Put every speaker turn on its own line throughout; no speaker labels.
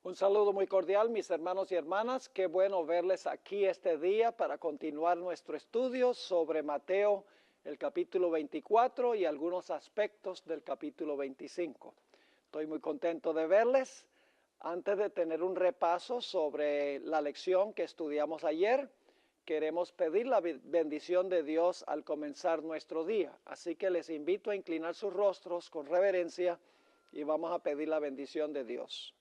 Un saludo muy cordial, mis hermanos y hermanas. Qué bueno verles aquí este día para continuar nuestro estudio sobre Mateo, el capítulo 24 y algunos aspectos del capítulo 25. Estoy muy contento de verles. Antes de tener un repaso sobre la lección que estudiamos ayer, queremos pedir la bendición de Dios al comenzar nuestro día. Así que les invito a inclinar sus rostros con reverencia y vamos a pedir la bendición de Dios.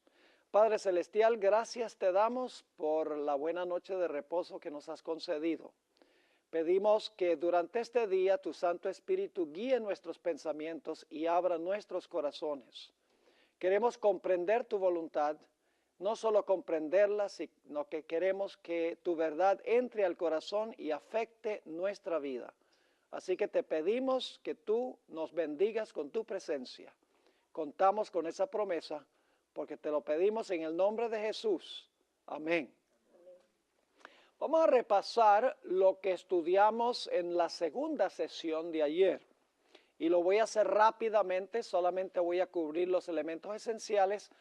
Padre Celestial, gracias te damos por la buena noche de reposo que nos has concedido. Pedimos que durante este día tu Santo Espíritu guíe nuestros pensamientos y abra nuestros corazones. Queremos comprender tu voluntad, no solo comprenderla, sino que queremos que tu verdad entre al corazón y afecte nuestra vida. Así que te pedimos que tú nos bendigas con tu presencia. Contamos con esa promesa, porque te lo pedimos en el nombre de Jesús. Amén. Vamos a repasar lo que estudiamos en la segunda sesión de ayer. Y lo voy a hacer rápidamente, solamente voy a cubrir los elementos esenciales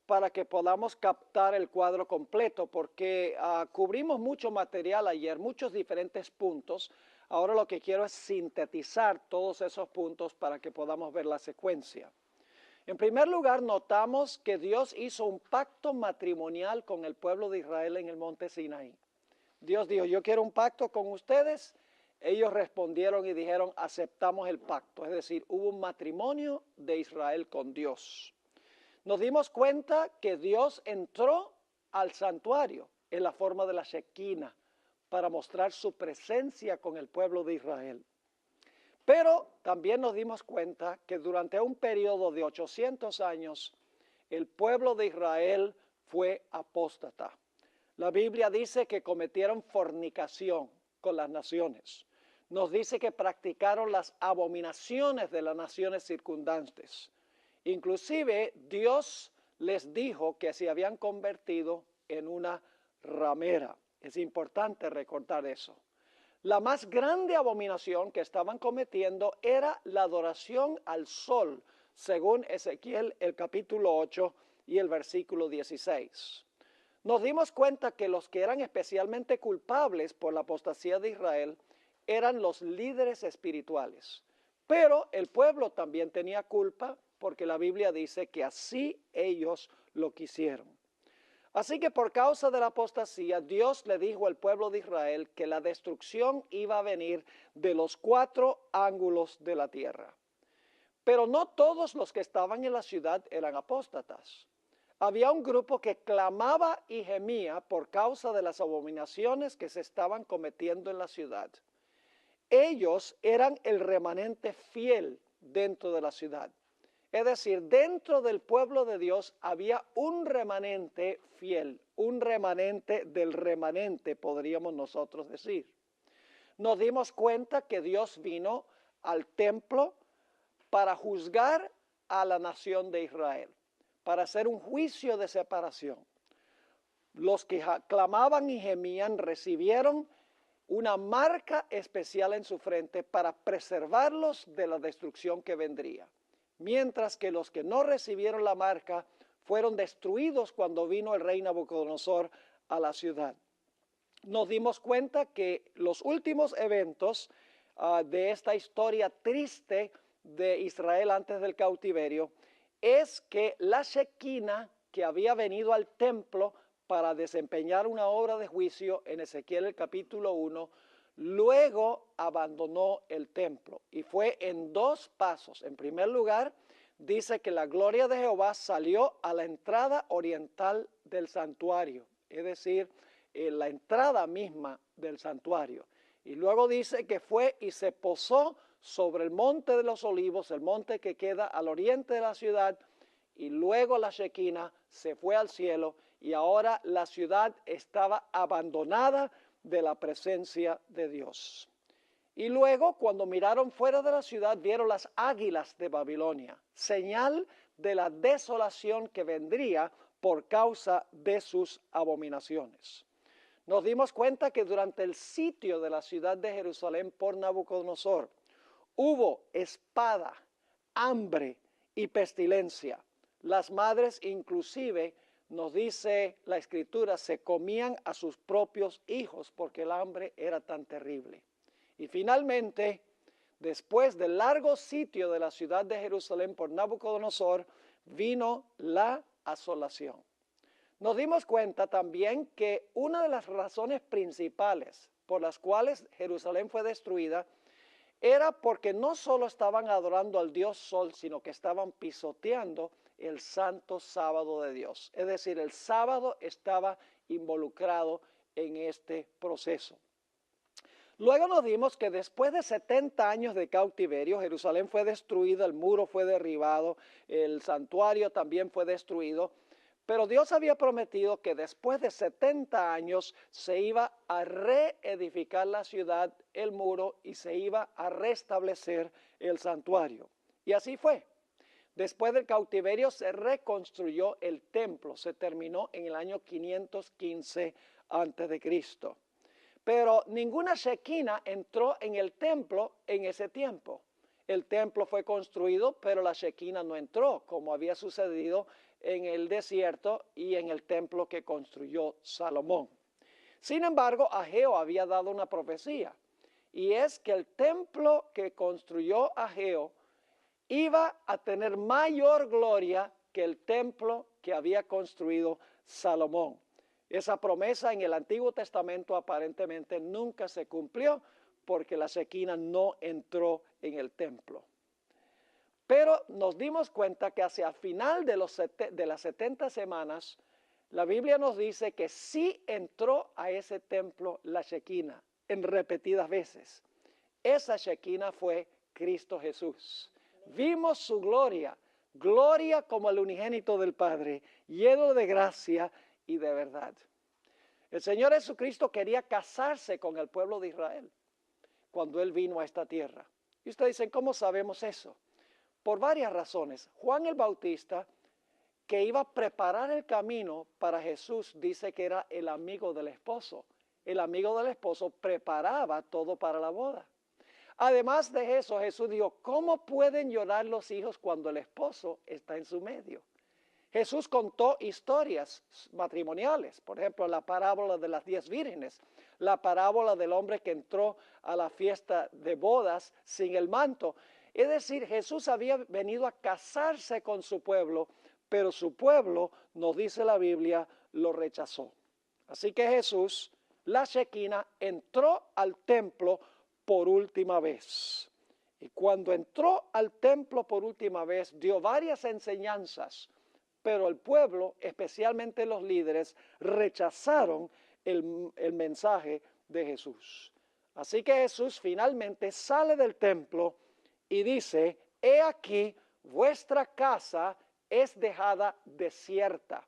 para que podamos captar el cuadro completo, porque cubrimos mucho material ayer, muchos diferentes puntos. Ahora lo que quiero es sintetizar todos esos puntos para que podamos ver la secuencia. En primer lugar, notamos que Dios hizo un pacto matrimonial con el pueblo de Israel en el monte Sinaí. Dios dijo, yo quiero un pacto con ustedes. Ellos respondieron y dijeron, aceptamos el pacto. Es decir, hubo un matrimonio de Israel con Dios. Nos dimos cuenta que Dios entró al santuario en la forma de la Shekinah para mostrar su presencia con el pueblo de Israel. Pero también nos dimos cuenta que durante un periodo de 800 años, el pueblo de Israel fue apóstata. La Biblia dice que cometieron fornicación con las naciones. Nos dice que practicaron las abominaciones de las naciones circundantes. Inclusive Dios les dijo que se habían convertido en una ramera. Es importante recordar eso. La más grande abominación que estaban cometiendo era la adoración al sol, según Ezequiel el capítulo 8 y el versículo 16. Nos dimos cuenta que los que eran especialmente culpables por la apostasía de Israel eran los líderes espirituales. Pero el pueblo también tenía culpa porque la Biblia dice que así ellos lo quisieron. Así que por causa de la apostasía, Dios le dijo al pueblo de Israel que la destrucción iba a venir de los 4 ángulos de la tierra. Pero no todos los que estaban en la ciudad eran apóstatas. Había un grupo que clamaba y gemía por causa de las abominaciones que se estaban cometiendo en la ciudad. Ellos eran el remanente fiel dentro de la ciudad. Es decir, dentro del pueblo de Dios había un remanente fiel, un remanente del remanente, podríamos nosotros decir. Nos dimos cuenta que Dios vino al templo para juzgar a la nación de Israel, para hacer un juicio de separación. Los que clamaban y gemían recibieron una marca especial en su frente para preservarlos de la destrucción que vendría. Mientras que los que no recibieron la marca fueron destruidos cuando vino el rey Nabucodonosor a la ciudad. Nos dimos cuenta que los últimos eventos de esta historia triste de Israel antes del cautiverio es que la Shekinah que había venido al templo para desempeñar una obra de juicio en Ezequiel el capítulo 1, luego abandonó el templo y fue en 2 pasos. En primer lugar, dice que la gloria de Jehová salió a la entrada oriental del santuario, es decir, la entrada misma del santuario. Y luego dice que fue y se posó sobre el monte de los olivos, el monte que queda al oriente de la ciudad, y luego la Shekinah se fue al cielo y ahora la ciudad estaba abandonada de la presencia de Dios. Y luego cuando miraron fuera de la ciudad vieron las águilas de Babilonia, señal de la desolación que vendría por causa de sus abominaciones. Nos dimos cuenta que durante el sitio de la ciudad de Jerusalén por Nabucodonosor hubo espada, hambre y pestilencia. Las madres inclusive nos dice la Escritura, se comían a sus propios hijos porque el hambre era tan terrible. Y finalmente, después del largo sitio de la ciudad de Jerusalén por Nabucodonosor, vino la asolación. Nos dimos cuenta también que una de las razones principales por las cuales Jerusalén fue destruida era porque no solo estaban adorando al Dios Sol, sino que estaban pisoteando el santo sábado de Dios. Es decir, el sábado estaba involucrado en este proceso. Luego nos dimos que después de 70 años de cautiverio, Jerusalén fue destruida, el muro fue derribado, el santuario también fue destruido, pero Dios había prometido que después de 70 años se iba a reedificar la ciudad, el muro, y se iba a restablecer el santuario. Y así fue. Después del cautiverio se reconstruyó el templo, se terminó en el año 515 a.C. Pero ninguna Shekinah entró en el templo en ese tiempo. El templo fue construido, pero la Shekinah no entró, como había sucedido en el desierto y en el templo que construyó Salomón. Sin embargo, Ageo había dado una profecía, y es que el templo que construyó Ageo iba a tener mayor gloria que el templo que había construido Salomón. Esa promesa en el Antiguo Testamento aparentemente nunca se cumplió porque la Shekinah no entró en el templo. Pero nos dimos cuenta que hacia el final de las 70 semanas, la Biblia nos dice que sí entró a ese templo la Shekinah en repetidas veces. Esa Shekinah fue Cristo Jesús. Vimos su gloria, gloria como el unigénito del Padre, lleno de gracia y de verdad. El Señor Jesucristo quería casarse con el pueblo de Israel cuando Él vino a esta tierra. Y ustedes dicen, ¿cómo sabemos eso? Por varias razones. Juan el Bautista, que iba a preparar el camino para Jesús, dice que era el amigo del esposo. El amigo del esposo preparaba todo para la boda. Además de eso, Jesús dijo, ¿cómo pueden llorar los hijos cuando el esposo está en su medio? Jesús contó historias matrimoniales, por ejemplo, la parábola de las 10 vírgenes, la parábola del hombre que entró a la fiesta de bodas sin el manto. Es decir, Jesús había venido a casarse con su pueblo, pero su pueblo, nos dice la Biblia, lo rechazó. Así que Jesús, la Shekinah, entró al templo por última vez. Y cuando entró al templo por última vez, dio varias enseñanzas, pero el pueblo, especialmente los líderes, rechazaron el mensaje de Jesús. Así que Jesús finalmente sale del templo y dice, he aquí, vuestra casa es dejada desierta.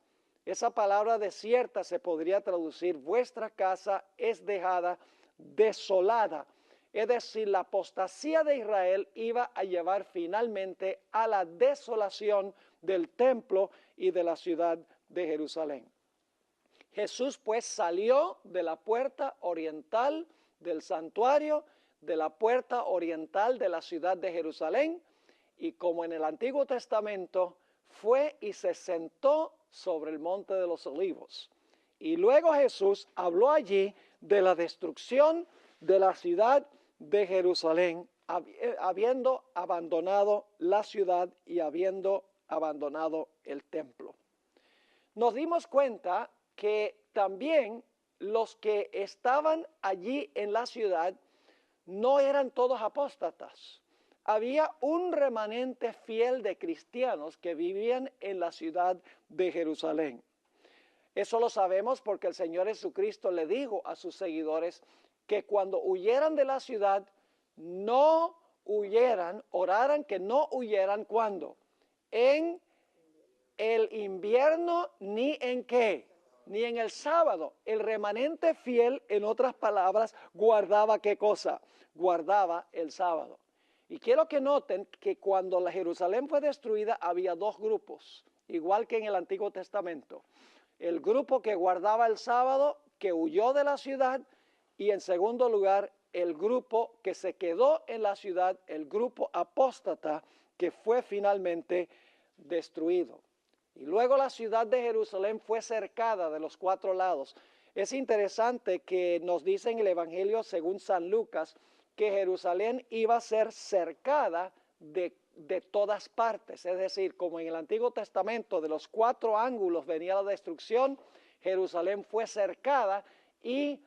Esa palabra desierta se podría traducir, vuestra casa es dejada desolada. Es decir, la apostasía de Israel iba a llevar finalmente a la desolación del templo y de la ciudad de Jerusalén. Jesús pues salió de la puerta oriental del santuario, de la puerta oriental de la ciudad de Jerusalén, y como en el Antiguo Testamento, fue y se sentó sobre el monte de los Olivos. Y luego Jesús habló allí de la destrucción de la ciudad de Jerusalén, habiendo abandonado la ciudad y habiendo abandonado el templo. Nos dimos cuenta que también los que estaban allí en la ciudad no eran todos apóstatas. Había un remanente fiel de cristianos que vivían en la ciudad de Jerusalén. Eso lo sabemos porque el Señor Jesucristo le dijo a sus seguidores que cuando huyeran de la ciudad, no huyeran, oraran que no huyeran, ¿cuándo? En el invierno, ni en ¿qué? Ni en el sábado. El remanente fiel, en otras palabras, guardaba ¿qué cosa? Guardaba el sábado. Y quiero que noten que cuando la Jerusalén fue destruida, había dos grupos, igual que en el Antiguo Testamento. El grupo que guardaba el sábado, que huyó de la ciudad, y en segundo lugar, el grupo que se quedó en la ciudad, el grupo apóstata, que fue finalmente destruido. Y luego la ciudad de Jerusalén fue cercada de los 4 lados. Es interesante que nos dice en el Evangelio según San Lucas que Jerusalén iba a ser cercada de todas partes. Es decir, como en el Antiguo Testamento de los 4 ángulos venía la destrucción, Jerusalén fue cercada y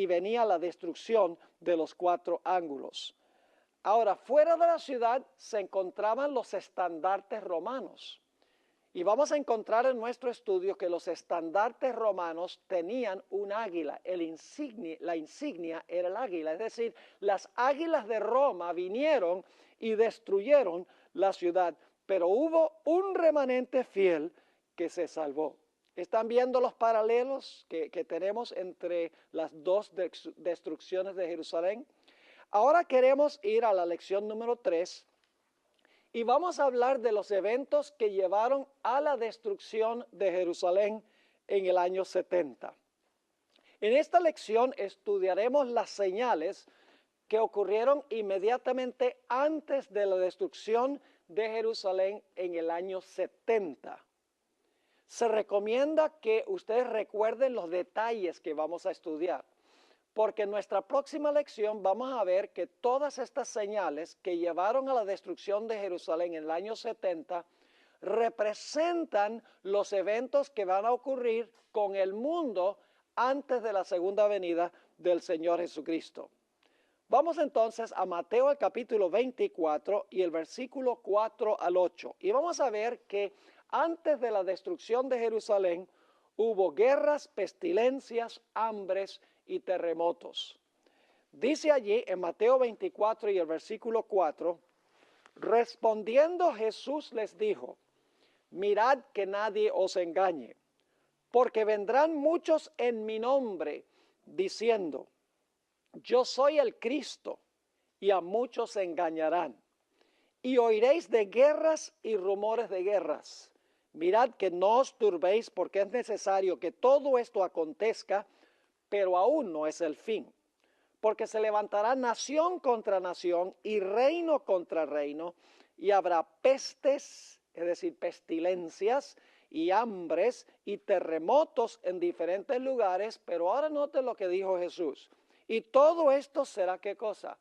venía la destrucción de los 4 ángulos. Ahora, fuera de la ciudad se encontraban los estandartes romanos. Y vamos a encontrar en nuestro estudio que los estandartes romanos tenían un águila, la insignia era el águila, es decir, las águilas de Roma vinieron y destruyeron la ciudad, pero hubo un remanente fiel que se salvó. ¿Están viendo los paralelos que tenemos entre las 2 destrucciones de Jerusalén? Ahora queremos ir a la lección número 3. Y vamos a hablar de los eventos que llevaron a la destrucción de Jerusalén en el año 70. En esta lección estudiaremos las señales que ocurrieron inmediatamente antes de la destrucción de Jerusalén en el año 70. Se recomienda que ustedes recuerden los detalles que vamos a estudiar, porque en nuestra próxima lección vamos a ver que todas estas señales que llevaron a la destrucción de Jerusalén en el año 70 representan los eventos que van a ocurrir con el mundo antes de la segunda venida del Señor Jesucristo. Vamos entonces a Mateo el capítulo 24 y el versículo 4 al 8. Y vamos a ver que antes de la destrucción de Jerusalén hubo guerras, pestilencias, hambres y terremotos. Dice allí en Mateo 24 y el versículo 4, respondiendo Jesús les dijo, mirad que nadie os engañe, porque vendrán muchos en mi nombre, diciendo, yo soy el Cristo, y a muchos se engañarán. Y oiréis de guerras y rumores de guerras. Mirad que no os turbéis, porque es necesario que todo esto acontezca, pero aún no es el fin. Porque se levantará nación contra nación y reino contra reino, y habrá pestes, es decir, pestilencias, y hambres y terremotos en diferentes lugares. Pero ahora noten lo que dijo Jesús. Y todo esto será, ¿qué cosa?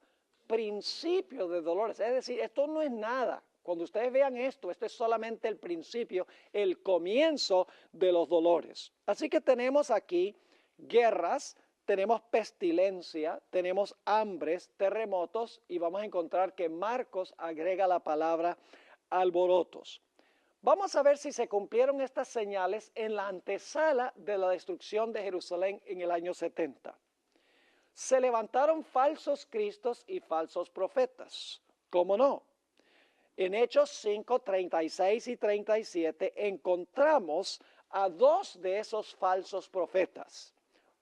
Principio de dolores. Es decir, esto no es nada. Cuando ustedes vean esto, este es solamente el principio, el comienzo de los dolores. Así que tenemos aquí guerras, tenemos pestilencia, tenemos hambres, terremotos, y vamos a encontrar que Marcos agrega la palabra alborotos. Vamos a ver si se cumplieron estas señales en la antesala de la destrucción de Jerusalén en el año 70. Se levantaron falsos cristos y falsos profetas. ¿Cómo no? En Hechos 5, 36 y 37 encontramos a 2 de esos falsos profetas.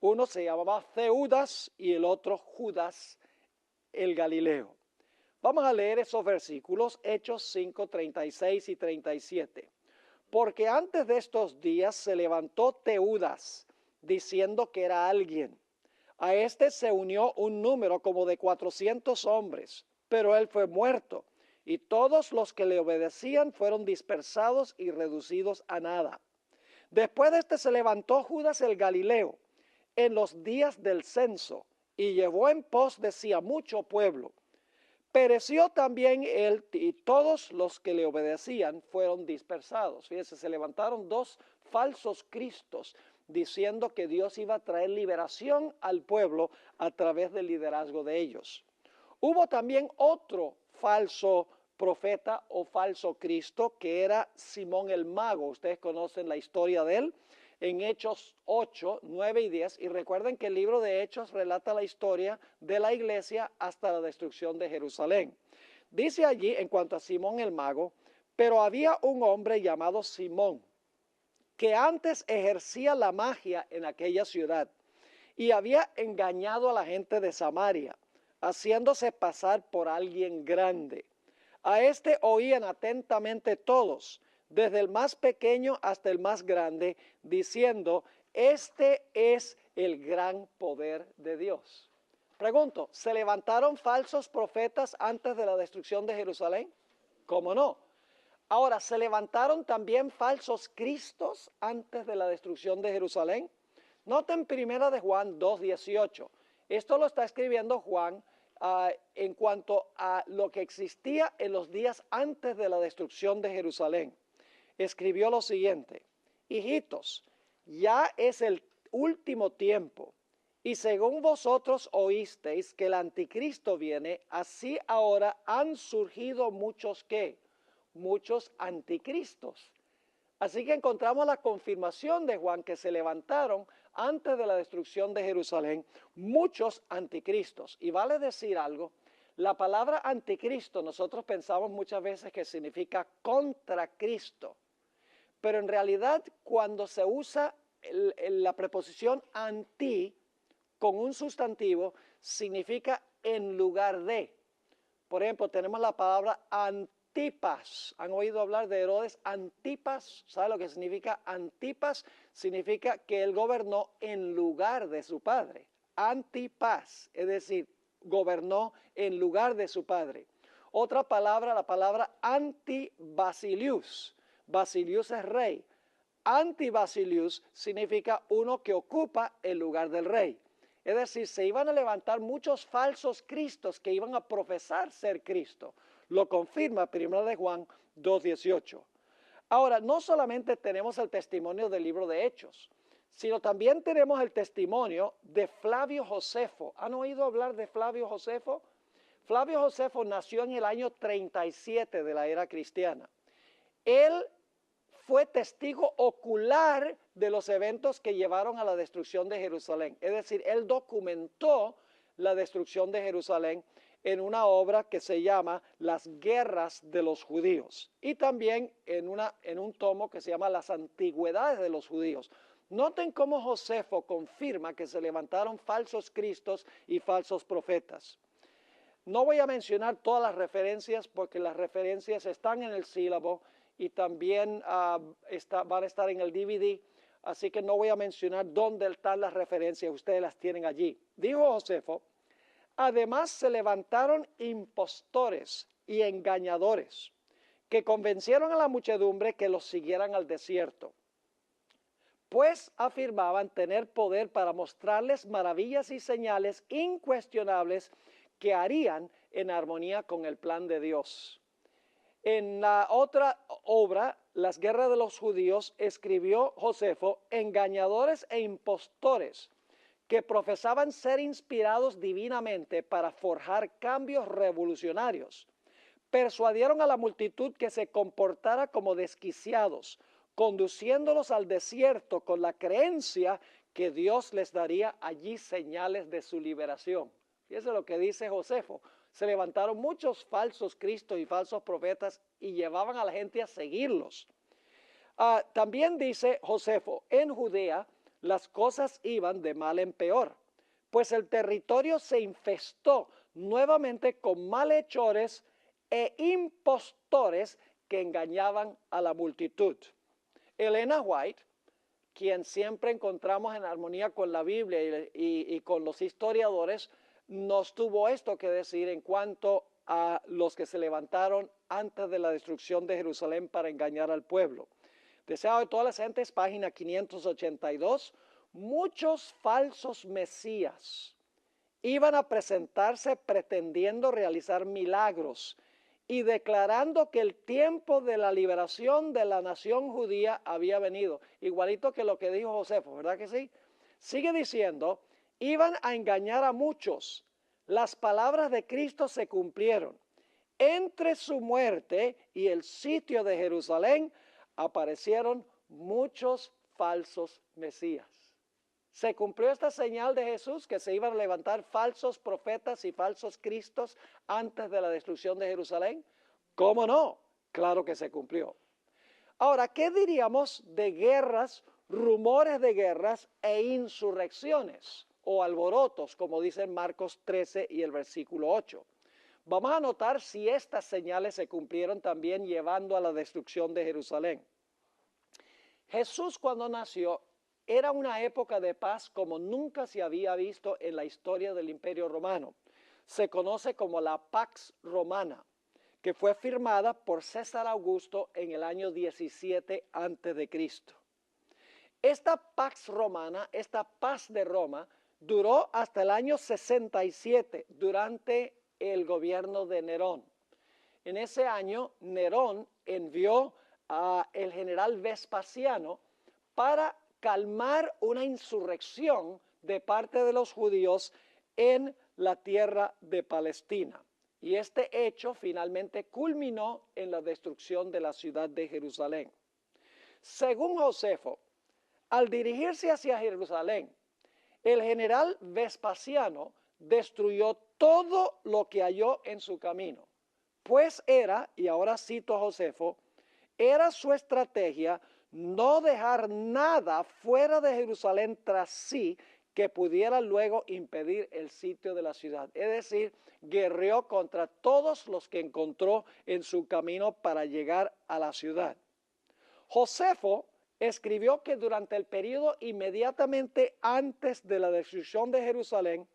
Uno se llamaba Teudas y el otro Judas el Galileo. Vamos a leer esos versículos, Hechos 5, 36 y 37. Porque antes de estos días se levantó Teudas, diciendo que era alguien. A este se unió un número como de 400 hombres, pero él fue muerto, y todos los que le obedecían fueron dispersados y reducidos a nada. Después de este se levantó Judas el Galileo en los días del censo, y llevó en pos de sí a mucho pueblo. Pereció también él, y todos los que le obedecían fueron dispersados. Fíjense, se levantaron 2 falsos cristos, diciendo que Dios iba a traer liberación al pueblo a través del liderazgo de ellos. Hubo también otro falso profeta o falso Cristo, que era Simón el Mago. Ustedes conocen la historia de él en Hechos 8, 9 y 10. Y recuerden que el libro de Hechos relata la historia de la iglesia hasta la destrucción de Jerusalén. Dice allí en cuanto a Simón el Mago, pero había un hombre llamado Simón, que antes ejercía la magia en aquella ciudad y había engañado a la gente de Samaria, haciéndose pasar por alguien grande. A este oían atentamente todos, desde el más pequeño hasta el más grande, diciendo, este es el gran poder de Dios. Pregunto, ¿se levantaron falsos profetas antes de la destrucción de Jerusalén? ¿Cómo no? Ahora, ¿se levantaron también falsos cristos antes de la destrucción de Jerusalén? Noten primera de Juan 2:18. Esto lo está escribiendo Juan en cuanto a lo que existía en los días antes de la destrucción de Jerusalén. Escribió lo siguiente: hijitos, ya es el último tiempo, y según vosotros oísteis que el anticristo viene, así ahora han surgido muchos ¿qué? Muchos anticristos. Así que encontramos la confirmación de Juan que se levantaron antes de la destrucción de Jerusalén muchos anticristos. Y vale decir algo, la palabra anticristo nosotros pensamos muchas veces que significa contra Cristo, pero en realidad cuando se usa la preposición anti con un sustantivo significa en lugar de. Por ejemplo, tenemos la palabra Antipas. ¿Han oído hablar de Herodes Antipas? ¿Sabe lo que significa Antipas? Significa que él gobernó en lugar de su padre. Antipas, es decir, gobernó en lugar de su padre. Otra palabra, la palabra Antibasilius. Basilius es rey. Antibasilius significa uno que ocupa el lugar del rey. Es decir, se iban a levantar muchos falsos cristos que iban a profesar ser Cristo. Lo confirma 1 de Juan 2:18. Ahora, no solamente tenemos el testimonio del libro de Hechos, sino también tenemos el testimonio de Flavio Josefo. ¿Han oído hablar de Flavio Josefo? Flavio Josefo nació en el año 37 de la era cristiana. Él fue testigo ocular de los eventos que llevaron a la destrucción de Jerusalén. Es decir, él documentó la destrucción de Jerusalén en una obra que se llama Las Guerras de los Judíos y también en un tomo que se llama Las Antigüedades de los Judíos. Noten cómo Josefo confirma que se levantaron falsos cristos y falsos profetas. No voy a mencionar todas las referencias porque las referencias están en el sílabo y también van a estar en el DVD, así que no voy a mencionar dónde están las referencias, ustedes las tienen allí. Dijo Josefo: además se levantaron impostores y engañadores que convencieron a la muchedumbre que los siguieran al desierto, pues afirmaban tener poder para mostrarles maravillas y señales incuestionables que harían en armonía con el plan de Dios. En la otra obra, Las Guerras de los Judíos, escribió Josefo: engañadores e impostores que profesaban ser inspirados divinamente para forjar cambios revolucionarios, persuadieron a la multitud que se comportara como desquiciados, conduciéndolos al desierto con la creencia que Dios les daría allí señales de su liberación. Fíjense lo que dice Josefo. Se levantaron muchos falsos cristos y falsos profetas y llevaban a la gente a seguirlos. También dice Josefo: en Judea las cosas iban de mal en peor, pues el territorio se infestó nuevamente con malhechores e impostores que engañaban a la multitud. Elena White, quien siempre encontramos en armonía con la Biblia y con los historiadores, nos tuvo esto que decir en cuanto a los que se levantaron antes de la destrucción de Jerusalén para engañar al pueblo. Deseado de todas las gentes, página 582, muchos falsos mesías iban a presentarse pretendiendo realizar milagros y declarando que el tiempo de la liberación de la nación judía había venido. Igualito que lo que dijo Josefo, ¿verdad que sí? Sigue diciendo: iban a engañar a muchos. Las palabras de Cristo se cumplieron. Entre su muerte y el sitio de Jerusalén aparecieron muchos falsos mesías. Se cumplió esta señal de Jesús, que se iban a levantar falsos profetas y falsos cristos antes de la destrucción de Jerusalén. ¿Cómo no? Claro que se cumplió. Ahora, ¿qué diríamos de guerras, rumores de guerras e insurrecciones o alborotos, como dice Marcos 13 y el versículo 8? Vamos a notar si estas señales se cumplieron también llevando a la destrucción de Jerusalén. Jesús, cuando nació, era una época de paz como nunca se había visto en la historia del Imperio Romano. Se conoce como la Pax Romana, que fue firmada por César Augusto en el año 17 a.C. Esta Pax Romana, esta paz de Roma, duró hasta el año 67, durante el gobierno de Nerón. En ese año, Nerón envió al general Vespasiano para calmar una insurrección de parte de los judíos en la tierra de Palestina. Y este hecho finalmente culminó en la destrucción de la ciudad de Jerusalén. Según Josefo, al dirigirse hacia Jerusalén, el general Vespasiano destruyó todo lo que halló en su camino, pues era, y ahora cito a Josefo, era su estrategia no dejar nada fuera de Jerusalén tras sí que pudiera luego impedir el sitio de la ciudad. Es decir, guerreó contra todos los que encontró en su camino para llegar a la ciudad. Josefo escribió que durante el periodo inmediatamente antes de la destrucción de Jerusalén,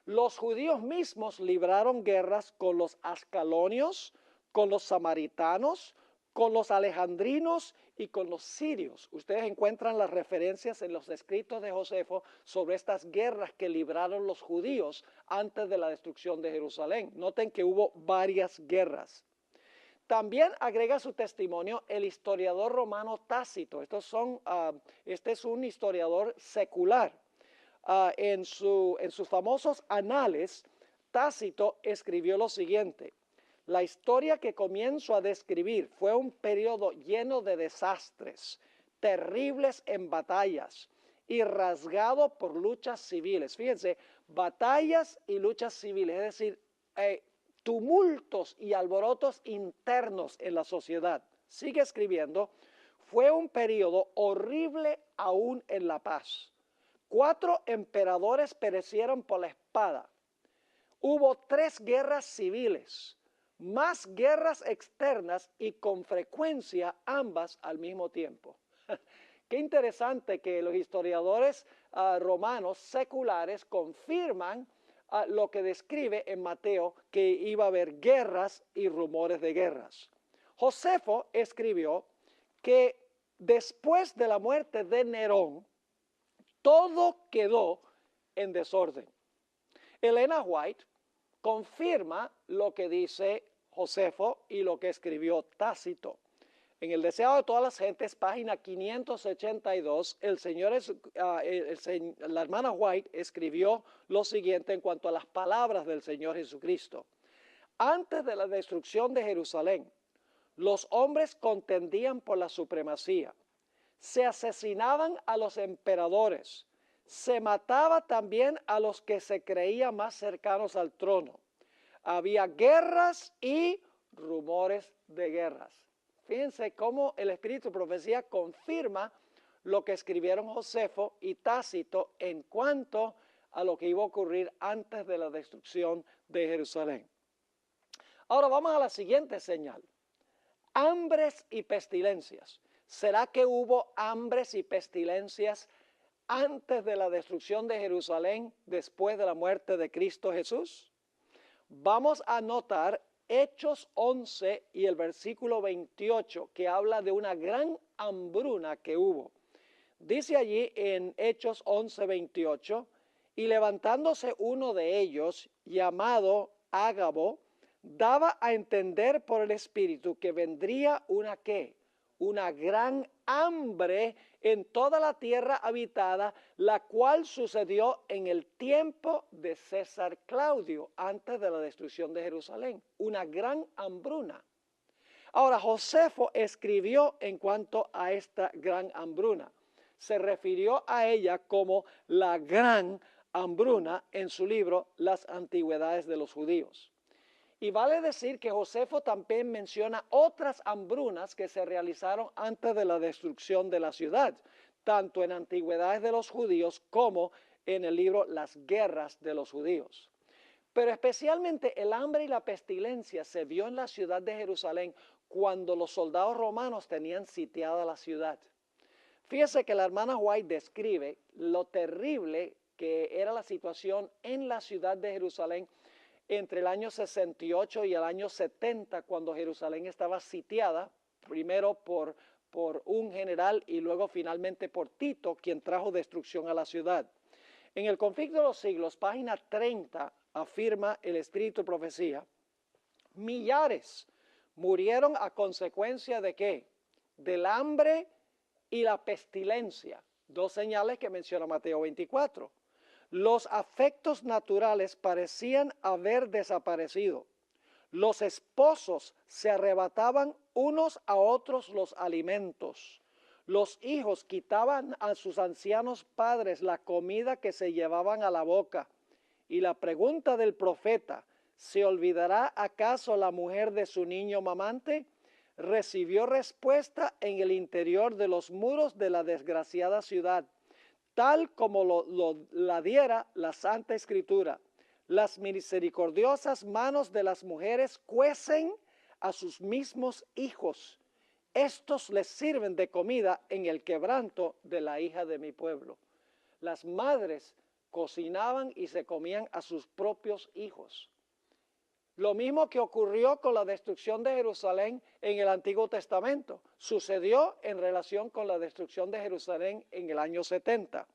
los judíos mismos libraron guerras con los ascalonios, con los samaritanos, con los alejandrinos y con los sirios. Ustedes encuentran las referencias en los escritos de Josefo sobre estas guerras que libraron los judíos antes de la destrucción de Jerusalén. Noten que hubo varias guerras. También agrega su testimonio el historiador romano Tácito. Este es un historiador secular. En sus famosos anales, Tácito escribió lo siguiente: la historia que comienzo a describir fue un periodo lleno de desastres, terribles en batallas y rasgado por luchas civiles. Fíjense, batallas y luchas civiles, es decir, tumultos y alborotos internos en la sociedad. Sigue escribiendo, fue un periodo horrible aún en la paz. 4 emperadores perecieron por la espada. Hubo 3 guerras civiles, más guerras externas y con frecuencia ambas al mismo tiempo. Qué interesante que los historiadores romanos seculares confirman lo que describe en Mateo, que iba a haber guerras y rumores de guerras. Josefo escribió que después de la muerte de Nerón, todo quedó en desorden. Elena White confirma lo que dice Josefo y lo que escribió Tácito. En El Deseado de todas las gentes, página 582, la hermana White escribió lo siguiente en cuanto a las palabras del Señor Jesucristo. Antes de la destrucción de Jerusalén, los hombres contendían por la supremacía, se asesinaban a los emperadores, se mataba también a los que se creían más cercanos al trono. Había guerras y rumores de guerras. Fíjense cómo el Espíritu de Profecía confirma lo que escribieron Josefo y Tácito en cuanto a lo que iba a ocurrir antes de la destrucción de Jerusalén. Ahora vamos a la siguiente señal. Hambres y pestilencias. ¿Será que hubo hambres y pestilencias antes de la destrucción de Jerusalén, después de la muerte de Cristo Jesús? Vamos a notar Hechos 11 y el versículo 28, que habla de una gran hambruna que hubo. Dice allí en Hechos 11, 28, y levantándose uno de ellos, llamado Ágabo, daba a entender por el Espíritu que vendría una ¿qué? Una gran hambre en toda la tierra habitada, la cual sucedió en el tiempo de César Claudio, antes de la destrucción de Jerusalén. Una gran hambruna. Ahora, Josefo escribió en cuanto a esta gran hambruna. Se refirió a ella como la gran hambruna en su libro Las Antigüedades de los Judíos. Y vale decir que Josefo también menciona otras hambrunas que se realizaron antes de la destrucción de la ciudad, tanto en Antigüedades de los Judíos como en el libro Las Guerras de los Judíos. Pero especialmente el hambre y la pestilencia se vio en la ciudad de Jerusalén cuando los soldados romanos tenían sitiada la ciudad. Fíjese que la hermana White describe lo terrible que era la situación en la ciudad de Jerusalén entre el año 68 y el año 70, cuando Jerusalén estaba sitiada, primero por un general y luego finalmente por Tito, quien trajo destrucción a la ciudad. En el conflicto de los siglos, página 30, afirma el Espíritu de Profecía, millares murieron a consecuencia de ¿qué? Del hambre y la pestilencia, dos señales que menciona Mateo 24. Los afectos naturales parecían haber desaparecido. Los esposos se arrebataban unos a otros los alimentos. Los hijos quitaban a sus ancianos padres la comida que se llevaban a la boca. Y la pregunta del profeta, ¿se olvidará acaso la mujer de su niño mamante? Recibió respuesta en el interior de los muros de la desgraciada ciudad, tal como la diera la Santa Escritura. Las misericordiosas manos de las mujeres cuecen a sus mismos hijos. Estos les sirven de comida en el quebranto de la hija de mi pueblo. Las madres cocinaban y se comían a sus propios hijos. Lo mismo que ocurrió con la destrucción de Jerusalén en el Antiguo Testamento, sucedió en relación con la destrucción de Jerusalén en el año 70.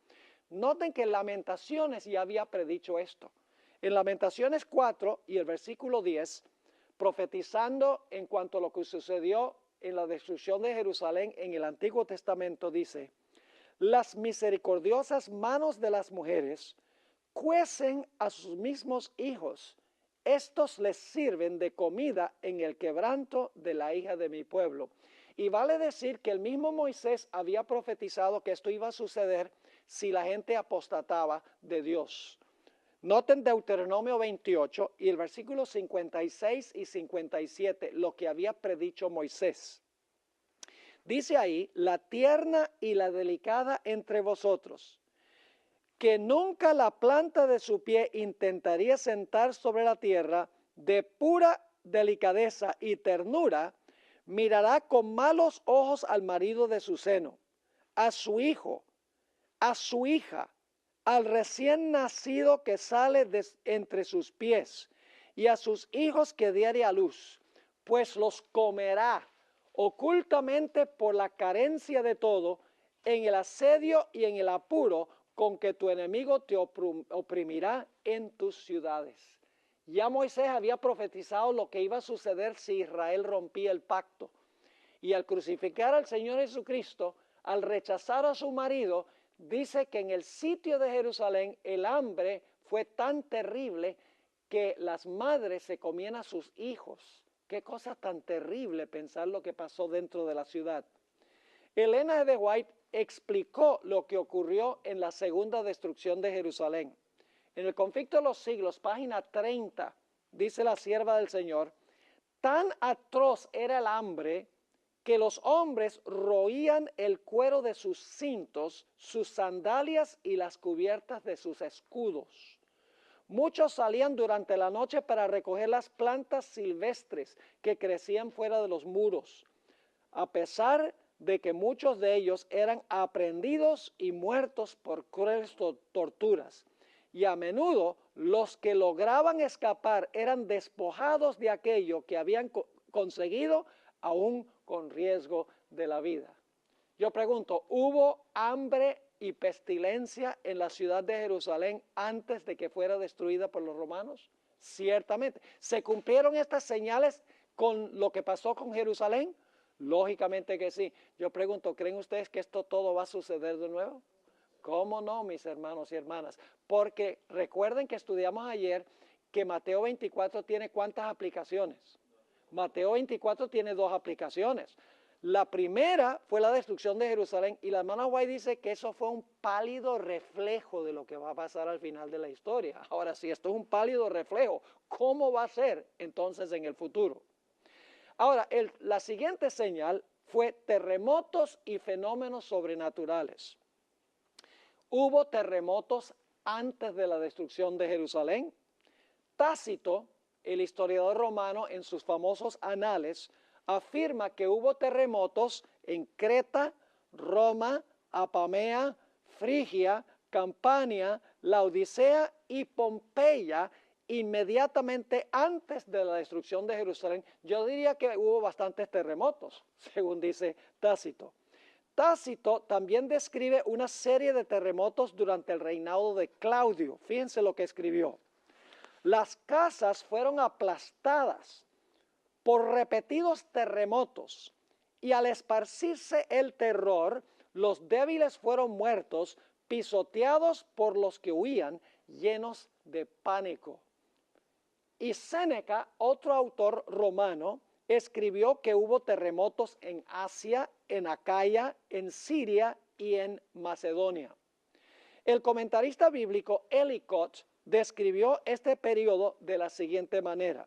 Noten que en Lamentaciones ya había predicho esto. En Lamentaciones 4 y el versículo 10, profetizando en cuanto a lo que sucedió en la destrucción de Jerusalén en el Antiguo Testamento, dice: las misericordiosas manos de las mujeres cuecen a sus mismos hijos. Estos les sirven de comida en el quebranto de la hija de mi pueblo. Y vale decir que el mismo Moisés había profetizado que esto iba a suceder si la gente apostataba de Dios. Noten Deuteronomio 28 y el versículo 56 y 57, lo que había predicho Moisés. Dice ahí: la tierna y la delicada entre vosotros, que nunca la planta de su pie intentaría sentar sobre la tierra, de pura delicadeza y ternura, mirará con malos ojos al marido de su seno, a su hijo, a su hija, al recién nacido que sale entre sus pies, y a sus hijos que diere a luz, pues los comerá ocultamente por la carencia de todo, en el asedio y en el apuro con que tu enemigo te oprimirá en tus ciudades. Ya Moisés había profetizado lo que iba a suceder si Israel rompía el pacto. Y al crucificar al Señor Jesucristo, al rechazar a su marido, dice que en el sitio de Jerusalén el hambre fue tan terrible que las madres se comían a sus hijos. Qué cosa tan terrible pensar lo que pasó dentro de la ciudad. Elena de White explicó lo que ocurrió en la segunda destrucción de Jerusalén. En el conflicto de los siglos, página 30, dice la sierva del Señor: tan atroz era el hambre que los hombres roían el cuero de sus cintos, sus sandalias y las cubiertas de sus escudos. Muchos salían durante la noche para recoger las plantas silvestres que crecían fuera de los muros, a pesar de que muchos de ellos eran aprehendidos y muertos por crueles torturas. Y a menudo los que lograban escapar eran despojados de aquello que habían conseguido, aún con riesgo de la vida. Yo pregunto, ¿hubo hambre y pestilencia en la ciudad de Jerusalén antes de que fuera destruida por los romanos? Ciertamente. ¿Se cumplieron estas señales con lo que pasó con Jerusalén? Lógicamente que sí. Yo pregunto, ¿creen ustedes que esto todo va a suceder de nuevo? ¿Cómo no, mis hermanos y hermanas? Porque recuerden que estudiamos ayer que Mateo 24 tiene ¿cuántas aplicaciones? Mateo 24 tiene dos aplicaciones. La primera fue la destrucción de Jerusalén, y la hermana White dice que eso fue un pálido reflejo de lo que va a pasar al final de la historia. Ahora, si esto es un pálido reflejo, ¿cómo va a ser entonces en el futuro? Ahora, la siguiente señal fue terremotos y fenómenos sobrenaturales. Hubo terremotos antes de la destrucción de Jerusalén. Tácito, el historiador romano, en sus famosos anales, afirma que hubo terremotos en Creta, Roma, Apamea, Frigia, Campania, Laodicea y Pompeya, inmediatamente antes de la destrucción de Jerusalén, yo diría que hubo bastantes terremotos, según dice Tácito. Tácito también describe una serie de terremotos durante el reinado de Claudio. Fíjense lo que escribió. Las casas fueron aplastadas por repetidos terremotos y al esparcirse el terror, los débiles fueron muertos, pisoteados por los que huían, llenos de pánico. Y Séneca, otro autor romano, escribió que hubo terremotos en Asia, en Acaya, en Siria y en Macedonia. El comentarista bíblico Ellicott describió este periodo de la siguiente manera.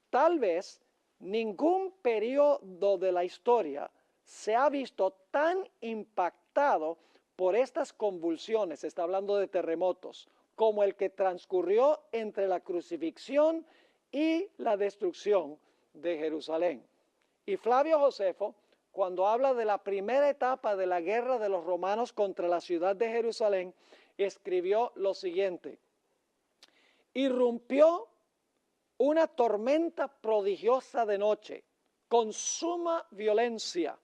Tal vez ningún periodo de la historia se ha visto tan impactado por estas convulsiones, está hablando de terremotos, como el que transcurrió entre la crucifixión y la destrucción de Jerusalén. Y Flavio Josefo, cuando habla de la primera etapa de la guerra de los romanos contra la ciudad de Jerusalén, escribió lo siguiente: irrumpió una tormenta prodigiosa de noche, con suma violencia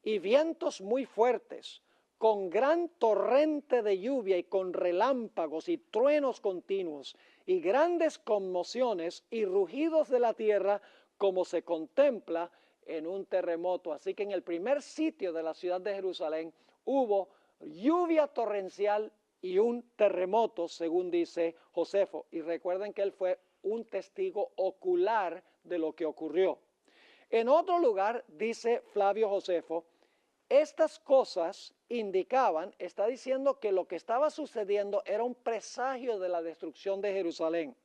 y vientos muy fuertes, con gran torrente de lluvia y con relámpagos y truenos continuos y grandes conmociones y rugidos de la tierra, como se contempla en un terremoto. Así que en el primer sitio de la ciudad de Jerusalén hubo lluvia torrencial y un terremoto, según dice Josefo. Y recuerden que él fue un testigo ocular de lo que ocurrió. En otro lugar, dice Flavio Josefo, estas cosas indicaban, está diciendo que lo que estaba sucediendo era un presagio de la destrucción de Jerusalén.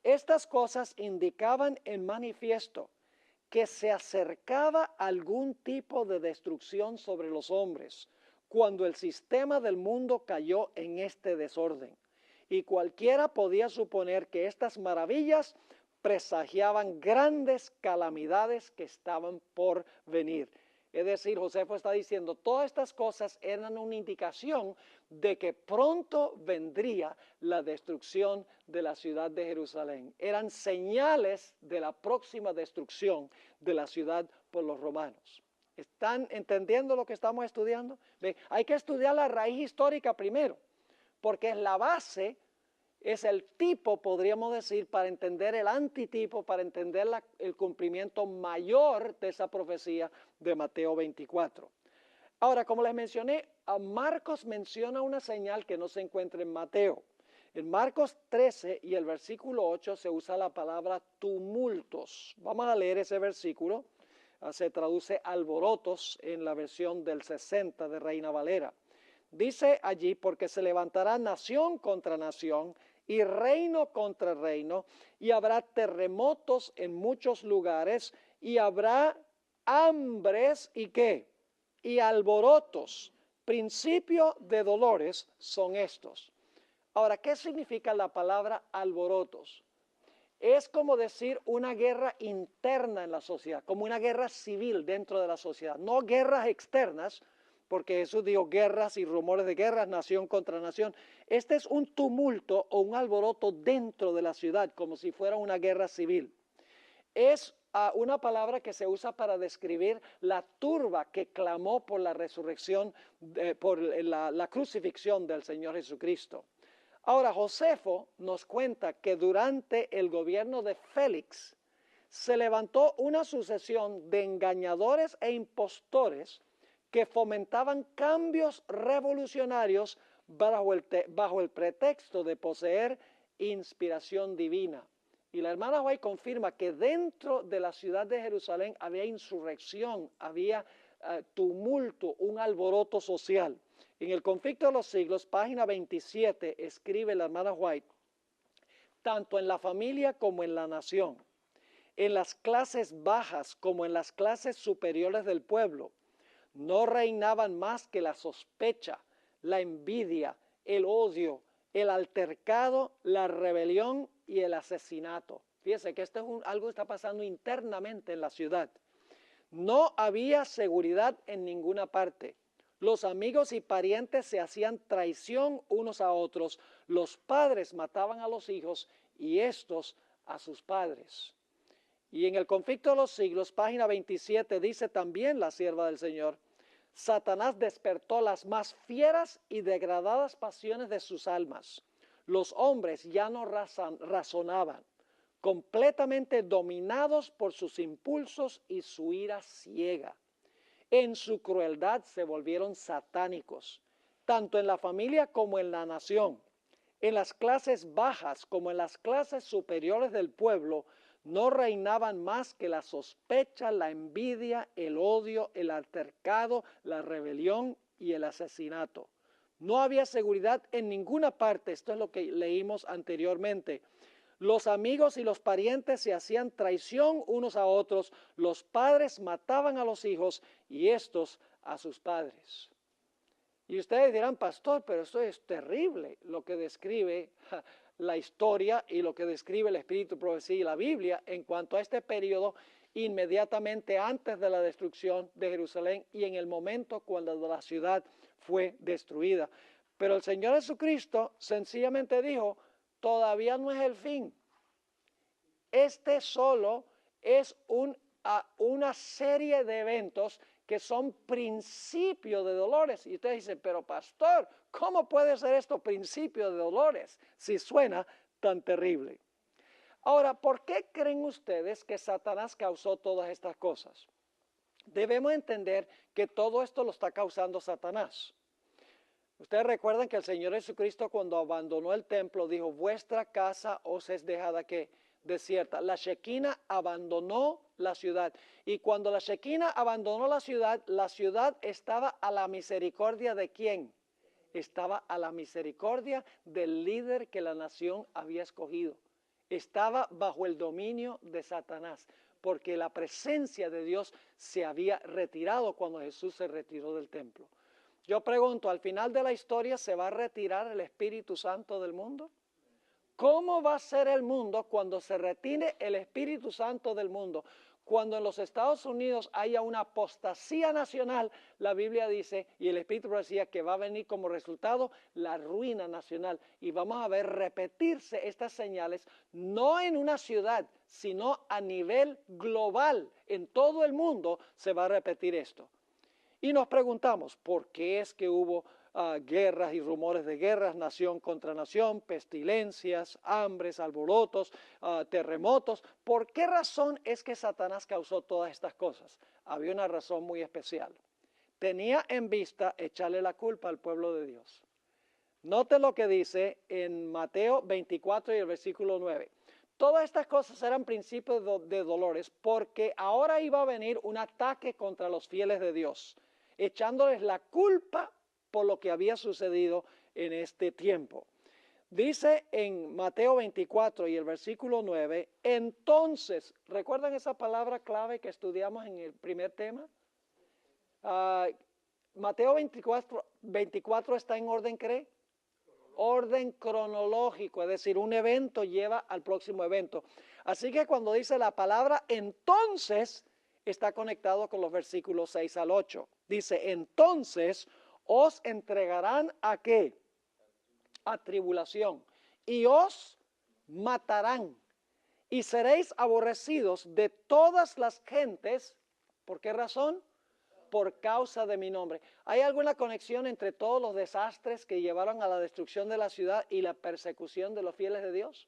Estas cosas indicaban en manifiesto que se acercaba algún tipo de destrucción sobre los hombres cuando el sistema del mundo cayó en este desorden. Y cualquiera podía suponer que estas maravillas presagiaban grandes calamidades que estaban por venir. Es decir, Josefo está diciendo, todas estas cosas eran una indicación de que pronto vendría la destrucción de la ciudad de Jerusalén. Eran señales de la próxima destrucción de la ciudad por los romanos. ¿Están entendiendo lo que estamos estudiando? Hay que estudiar la raíz histórica primero, porque es la base, es el tipo, podríamos decir, para entender el antitipo, para entender el cumplimiento mayor de esa profecía de Mateo 24. Ahora, como les mencioné, a Marcos menciona una señal que no se encuentra en Mateo. En Marcos 13 y el versículo 8 se usa la palabra tumultos. Vamos a leer ese versículo. Se traduce alborotos en la versión del 60 de Reina Valera. Dice allí, porque se levantará nación contra nación y reino contra reino, y habrá terremotos en muchos lugares, y habrá hambres y ¿qué? Y alborotos. Principio de dolores son estos. Ahora, ¿qué significa la palabra alborotos? Es como decir una guerra interna en la sociedad, como una guerra civil dentro de la sociedad, no guerras externas, porque Jesús dijo guerras y rumores de guerras, nación contra nación. Este es un tumulto o un alboroto dentro de la ciudad, como si fuera una guerra civil. Es una palabra que se usa para describir la turba que clamó por la resurrección, por la crucifixión del Señor Jesucristo. Ahora, Josefo nos cuenta que durante el gobierno de Félix se levantó una sucesión de engañadores e impostores que fomentaban cambios revolucionarios bajo el pretexto de poseer inspiración divina. Y la hermana White confirma que dentro de la ciudad de Jerusalén había insurrección, había tumulto, un alboroto social. En el Conflicto de los Siglos, página 27, escribe la hermana White, tanto en la familia como en la nación, en las clases bajas como en las clases superiores del pueblo, no reinaban más que la sospecha, la envidia, el odio, el altercado, la rebelión y el asesinato. Fíjense que esto es algo que está pasando internamente en la ciudad. No había seguridad en ninguna parte. Los amigos y parientes se hacían traición unos a otros. Los padres mataban a los hijos y estos a sus padres. Y en el conflicto de los siglos, página 27, dice también la sierva del Señor: Satanás despertó las más fieras y degradadas pasiones de sus almas. Los hombres ya no razonaban, completamente dominados por sus impulsos y su ira ciega. En su crueldad se volvieron satánicos, tanto en la familia como en la nación. En las clases bajas como en las clases superiores del pueblo no reinaban más que la sospecha, la envidia, el odio, el altercado, la rebelión y el asesinato. No había seguridad en ninguna parte. Esto es lo que leímos anteriormente. Los amigos y los parientes se hacían traición unos a otros. Los padres mataban a los hijos y estos a sus padres. Y ustedes dirán: pastor, pero esto es terrible, lo que describe la historia y lo que describe el Espíritu, Profecía y la Biblia en cuanto a este periodo inmediatamente antes de la destrucción de Jerusalén y en el momento cuando la ciudad fue destruida. Pero el Señor Jesucristo sencillamente dijo: todavía no es el fin. Este solo es una serie de eventos que son principios de dolores. Y ustedes dicen: pero pastor, ¿cómo puede ser esto principio de dolores si suena tan terrible? Ahora, ¿por qué creen ustedes que Satanás causó todas estas cosas? Debemos entender que todo esto lo está causando Satanás. Ustedes recuerdan que el Señor Jesucristo, cuando abandonó el templo, dijo: vuestra casa os es dejada ¿qué? Desierta. La Shekinah abandonó la ciudad. Y cuando la Shekinah abandonó la ciudad estaba a la misericordia ¿de quién? Estaba a la misericordia del líder que la nación había escogido. Estaba bajo el dominio de Satanás, porque la presencia de Dios se había retirado cuando Jesús se retiró del templo. Yo pregunto: ¿al final de la historia se va a retirar el Espíritu Santo del mundo? ¿Cómo va a ser el mundo cuando se retire el Espíritu Santo del mundo? Cuando en los Estados Unidos haya una apostasía nacional, la Biblia dice, y el Espíritu decía, que va a venir como resultado la ruina nacional. Y vamos a ver repetirse estas señales, no en una ciudad, sino a nivel global. En todo el mundo se va a repetir esto. Y nos preguntamos: ¿por qué es que hubo guerras y rumores de guerras, nación contra nación, pestilencias, hambres, alborotos, terremotos? ¿Por qué razón es que Satanás causó todas estas cosas? Había una razón muy especial. Tenía en vista echarle la culpa al pueblo de Dios. Note lo que dice en Mateo 24 y el versículo 9. Todas estas cosas eran principios de dolores, porque ahora iba a venir un ataque contra los fieles de Dios, echándoles la culpa por lo que había sucedido en este tiempo. Dice en Mateo 24 y el versículo 9, entonces, ¿recuerdan esa palabra clave que estudiamos en el primer tema? Mateo 24 está en orden, ¿cree? Orden cronológico, es decir, un evento lleva al próximo evento. Así que cuando dice la palabra entonces, está conectado con los versículos 6 al 8. Dice: entonces os entregarán ¿a qué? A tribulación, y os matarán, y seréis aborrecidos de todas las gentes. ¿Por qué razón? Por causa de mi nombre. ¿Hay alguna conexión entre todos los desastres que llevaron a la destrucción de la ciudad y la persecución de los fieles de Dios?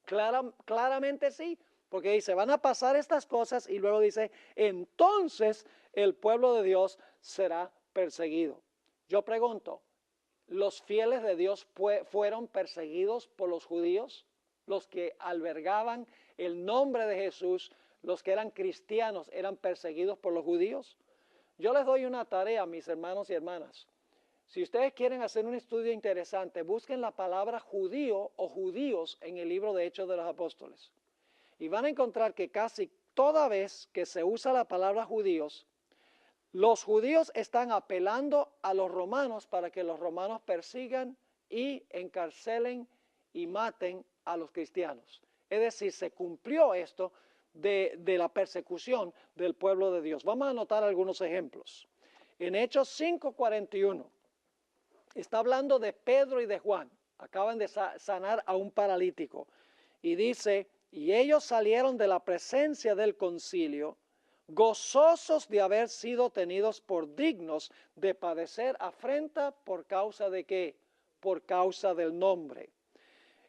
Claramente sí, porque dice: van a pasar estas cosas, y luego dice: entonces el pueblo de Dios será perseguido. Yo pregunto: ¿los fieles de Dios fueron perseguidos por los judíos? Los que albergaban el nombre de Jesús, los que eran cristianos, ¿eran perseguidos por los judíos? Yo les doy una tarea, mis hermanos y hermanas. Si ustedes quieren hacer un estudio interesante, busquen la palabra judío o judíos en el libro de Hechos de los Apóstoles. Y van a encontrar que casi toda vez que se usa la palabra judíos, los judíos están apelando a los romanos para que los romanos persigan y encarcelen y maten a los cristianos. Es decir, se cumplió esto de la persecución del pueblo de Dios. Vamos a anotar algunos ejemplos. En Hechos 5:41 está hablando de Pedro y de Juan. Acaban de sanar a un paralítico. Y dice, y ellos salieron de la presencia del concilio, gozosos de haber sido tenidos por dignos de padecer afrenta por causa de qué, por causa del nombre.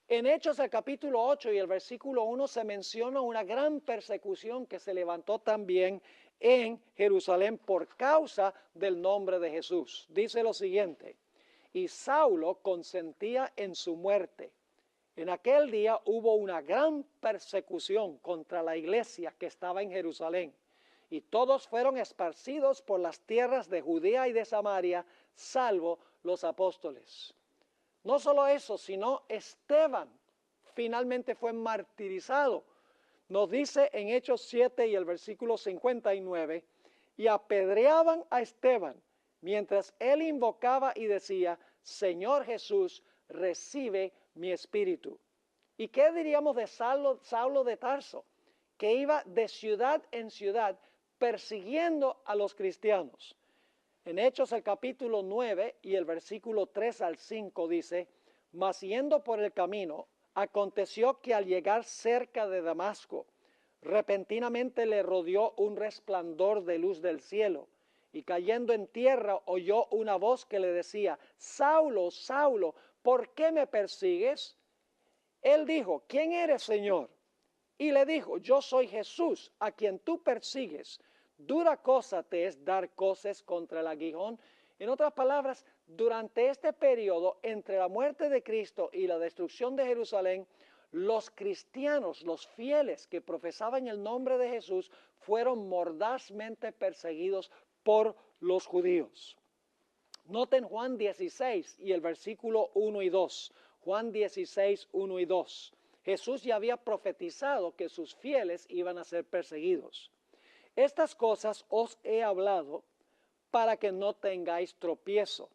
En Hechos el capítulo 8 y el versículo 1 se menciona una gran persecución que se levantó también en Jerusalén por causa del nombre de Jesús. Dice lo siguiente, y Saulo consentía en su muerte. En aquel día hubo una gran persecución contra la iglesia que estaba en Jerusalén, y todos fueron esparcidos por las tierras de Judea y de Samaria, salvo los apóstoles. No solo eso, sino Esteban finalmente fue martirizado. Nos dice en Hechos 7 y el versículo 59, y apedreaban a Esteban, mientras él invocaba y decía, Señor Jesús, recibe mi espíritu. ¿Y qué diríamos de Saulo de Tarso? Que iba de ciudad en ciudad persiguiendo a los cristianos. En Hechos el capítulo 9 y el versículo 3 al 5 dice, mas yendo por el camino, aconteció que al llegar cerca de Damasco, repentinamente le rodeó un resplandor de luz del cielo, y cayendo en tierra oyó una voz que le decía, Saulo, Saulo, ¿por qué me persigues? Él dijo, ¿quién eres, Señor? Y le dijo, yo soy Jesús, a quien tú persigues. Dura cosa te es dar coces contra el aguijón. En otras palabras, durante este periodo, entre la muerte de Cristo y la destrucción de Jerusalén, los cristianos, los fieles que profesaban el nombre de Jesús, fueron mordazmente perseguidos por los judíos. Noten Juan 16 y el versículo 1 y 2. Juan 16, 1 y 2. Jesús ya había profetizado que sus fieles iban a ser perseguidos. Estas cosas os he hablado para que no tengáis tropiezo.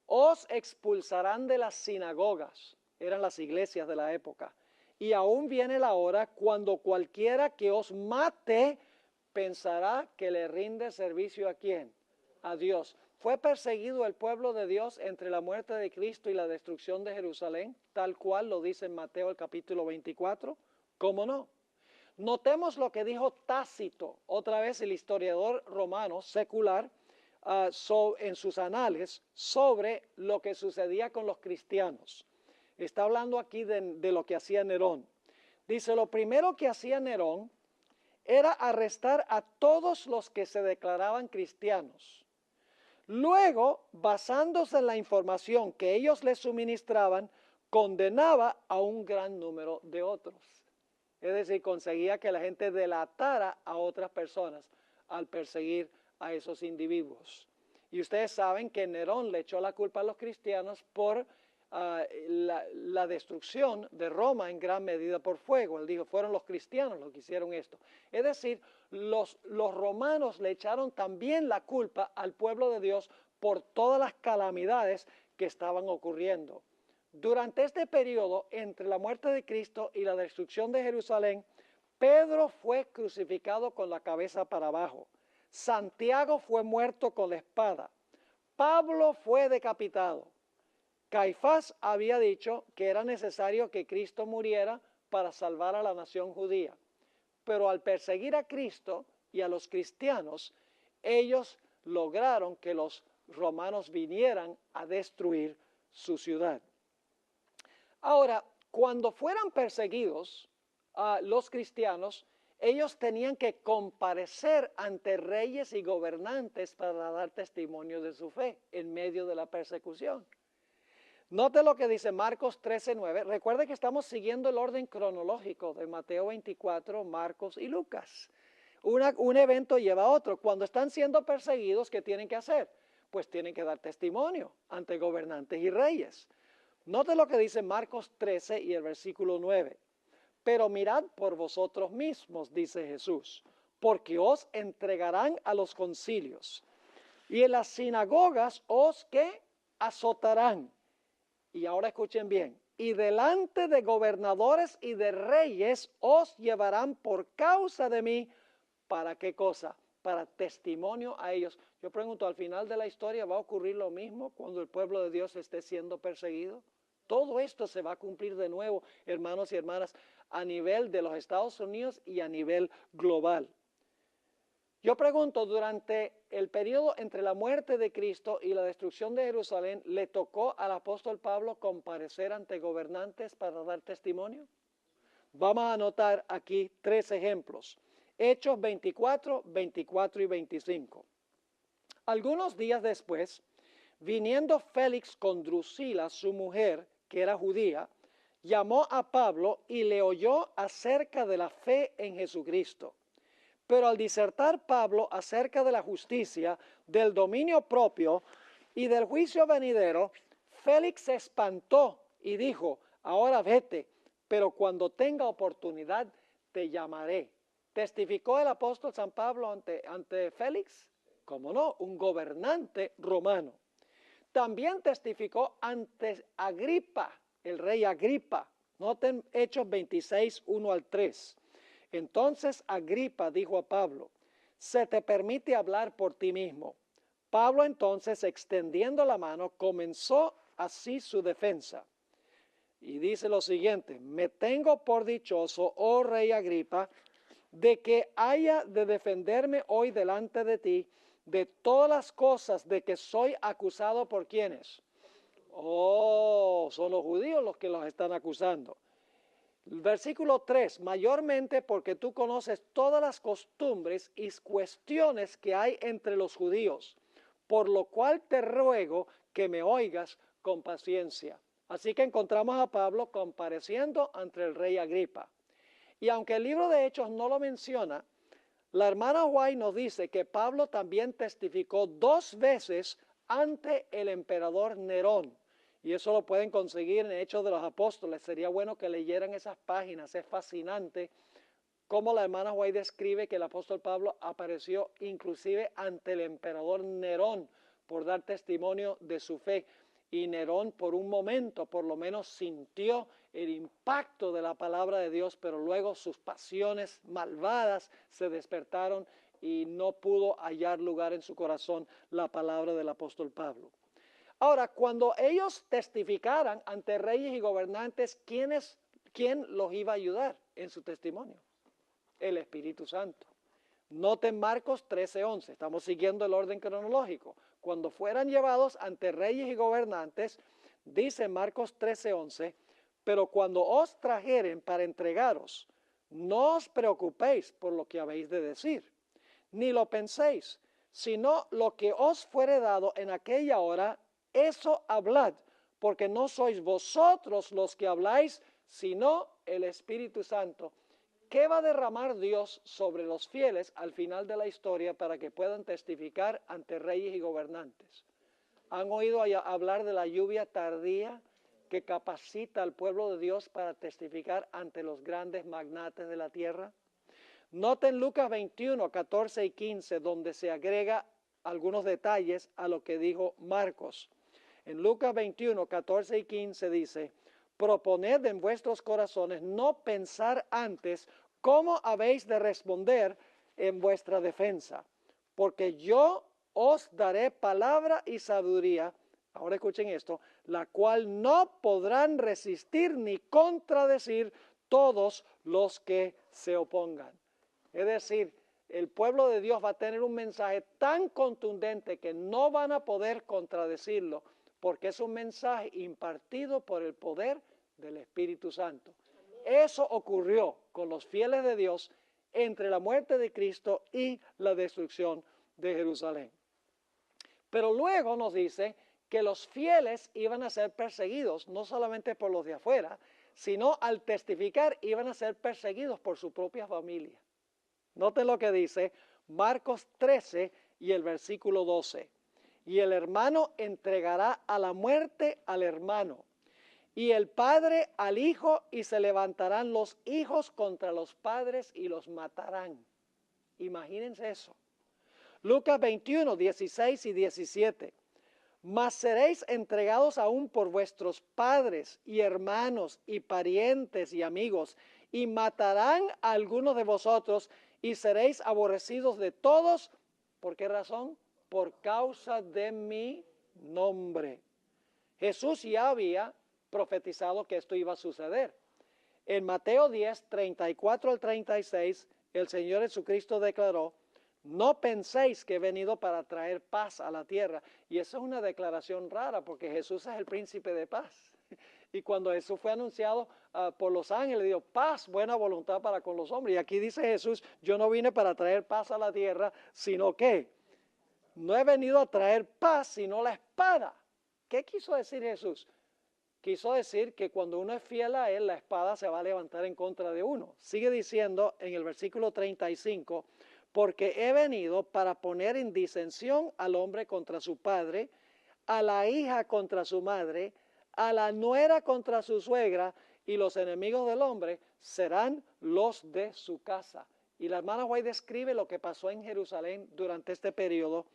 Os expulsarán de las sinagogas, eran las iglesias de la época, y aún viene la hora cuando cualquiera que os mate pensará que le rinde servicio ¿a quién? A Dios. ¿Fue perseguido el pueblo de Dios entre la muerte de Cristo y la destrucción de Jerusalén, tal cual lo dice en Mateo el capítulo 24? ¿Cómo no? Notemos lo que dijo Tácito, otra vez el historiador romano secular, en sus anales sobre lo que sucedía con los cristianos. Está hablando aquí de lo que hacía Nerón. Dice, lo primero que hacía Nerón era arrestar a todos los que se declaraban cristianos. Luego, basándose en la información que ellos le suministraban, condenaba a un gran número de otros. Es decir, conseguía que la gente delatara a otras personas al perseguir a esos individuos. Y ustedes saben que Nerón le echó la culpa a los cristianos por la destrucción de Roma en gran medida por fuego. Él dijo, fueron los cristianos los que hicieron esto. Es decir, los romanos le echaron también la culpa al pueblo de Dios por todas las calamidades que estaban ocurriendo. Durante este periodo, entre la muerte de Cristo y la destrucción de Jerusalén, Pedro fue crucificado con la cabeza para abajo. Santiago fue muerto con la espada. Pablo fue decapitado. Caifás había dicho que era necesario que Cristo muriera para salvar a la nación judía. Pero al perseguir a Cristo y a los cristianos, ellos lograron que los romanos vinieran a destruir su ciudad. Ahora, cuando fueran perseguidos los cristianos, ellos tenían que comparecer ante reyes y gobernantes para dar testimonio de su fe en medio de la persecución. Note lo que dice Marcos 13:9. Recuerde que estamos siguiendo el orden cronológico de Mateo 24, Marcos y Lucas. Un evento lleva a otro. Cuando están siendo perseguidos, ¿qué tienen que hacer? Pues tienen que dar testimonio ante gobernantes y reyes. Note lo que dice Marcos 13 y el versículo 9. Pero mirad por vosotros mismos, dice Jesús, porque os entregarán a los concilios y en las sinagogas os ¿qué? Azotarán. Y ahora escuchen bien, y delante de gobernadores y de reyes os llevarán por causa de mí, ¿para qué cosa? Para testimonio a ellos. Yo pregunto, ¿al final de la historia va a ocurrir lo mismo cuando el pueblo de Dios esté siendo perseguido? Todo esto se va a cumplir de nuevo, hermanos y hermanas. a nivel de los Estados Unidos y a nivel global. Yo pregunto, durante el periodo entre la muerte de Cristo y la destrucción de Jerusalén, ¿le tocó al apóstol Pablo comparecer ante gobernantes para dar testimonio? Vamos a anotar aquí 3 ejemplos. Hechos 24, 24 y 25. Algunos días después, viniendo Félix con Drusila, su mujer, que era judía, llamó a Pablo y le oyó acerca de la fe en Jesucristo. Pero al disertar Pablo acerca de la justicia, del dominio propio y del juicio venidero, Félix se espantó y dijo, ahora vete, pero cuando tenga oportunidad te llamaré. ¿Testificó el apóstol San Pablo ante Félix? ¿Cómo no? Un gobernante romano. También testificó ante Agripa, el rey Agripa. Noten Hechos 26, 1 al 3. Entonces Agripa dijo a Pablo, se te permite hablar por ti mismo. Pablo entonces, extendiendo la mano, comenzó así su defensa. Y dice lo siguiente, me tengo por dichoso, oh rey Agripa, de que haya de defenderme hoy delante de ti de todas las cosas de que soy acusado por quienes. Oh, son los judíos los que los están acusando. Versículo 3, mayormente porque tú conoces todas las costumbres y cuestiones que hay entre los judíos, por lo cual te ruego que me oigas con paciencia. Así que encontramos a Pablo compareciendo ante el rey Agripa. Y aunque el libro de Hechos no lo menciona, la hermana White nos dice que Pablo también testificó 2 veces ante el emperador Nerón. Y eso lo pueden conseguir en Hechos de los Apóstoles. Sería bueno que leyeran esas páginas. Es fascinante cómo la hermana White describe que el apóstol Pablo apareció inclusive ante el emperador Nerón por dar testimonio de su fe. Y Nerón por un momento por lo menos sintió el impacto de la palabra de Dios, pero luego sus pasiones malvadas se despertaron y no pudo hallar lugar en su corazón la palabra del apóstol Pablo. Ahora, cuando ellos testificaran ante reyes y gobernantes, ¿quién los iba a ayudar en su testimonio? El Espíritu Santo. Noten Marcos 13:11, estamos siguiendo el orden cronológico. Cuando fueran llevados ante reyes y gobernantes, dice Marcos 13:11, pero cuando os trajeren para entregaros, no os preocupéis por lo que habéis de decir, ni lo penséis, sino lo que os fuere dado en aquella hora, eso hablad, porque no sois vosotros los que habláis, sino el Espíritu Santo. ¿Qué va a derramar Dios sobre los fieles al final de la historia para que puedan testificar ante reyes y gobernantes? ¿Han oído hablar de la lluvia tardía que capacita al pueblo de Dios para testificar ante los grandes magnates de la tierra? Noten Lucas 21, 14 y 15, donde se agrega algunos detalles a lo que dijo Marcos. En Lucas 21, 14 y 15 dice, proponed en vuestros corazones no pensar antes cómo habéis de responder en vuestra defensa, porque yo os daré palabra y sabiduría, ahora escuchen esto, la cual no podrán resistir ni contradecir todos los que se opongan. Es decir, el pueblo de Dios va a tener un mensaje tan contundente que no van a poder contradecirlo, porque es un mensaje impartido por el poder del Espíritu Santo. Eso ocurrió con los fieles de Dios entre la muerte de Cristo y la destrucción de Jerusalén. Pero luego nos dice que los fieles iban a ser perseguidos, no solamente por los de afuera, sino al testificar iban a ser perseguidos por su propia familia. Noten lo que dice Marcos 13 y el versículo 12. Y el hermano entregará a la muerte al hermano, y el padre al hijo, y se levantarán los hijos contra los padres y los matarán. Imagínense eso. Lucas 21, 16 y 17. Mas seréis entregados aún por vuestros padres y hermanos y parientes y amigos, y matarán a algunos de vosotros, y seréis aborrecidos de todos. ¿Por qué razón? Por causa de mi nombre. Jesús ya había profetizado que esto iba a suceder. En Mateo 10, 34 al 36, el Señor Jesucristo declaró: no penséis que he venido para traer paz a la tierra. Y eso es una declaración rara, porque Jesús es el príncipe de paz. Y cuando Jesús fue anunciado por los ángeles, dijo: paz, buena voluntad para con los hombres. Y aquí dice Jesús: yo no vine para traer paz a la tierra, sino que no he venido a traer paz, sino la espada. ¿Qué quiso decir Jesús? Quiso decir que cuando uno es fiel a Él, la espada se va a levantar en contra de uno. Sigue diciendo en el versículo 35, porque he venido para poner en disensión al hombre contra su padre, a la hija contra su madre, a la nuera contra su suegra, y los enemigos del hombre serán los de su casa. Y la hermana White describe lo que pasó en Jerusalén durante este periodo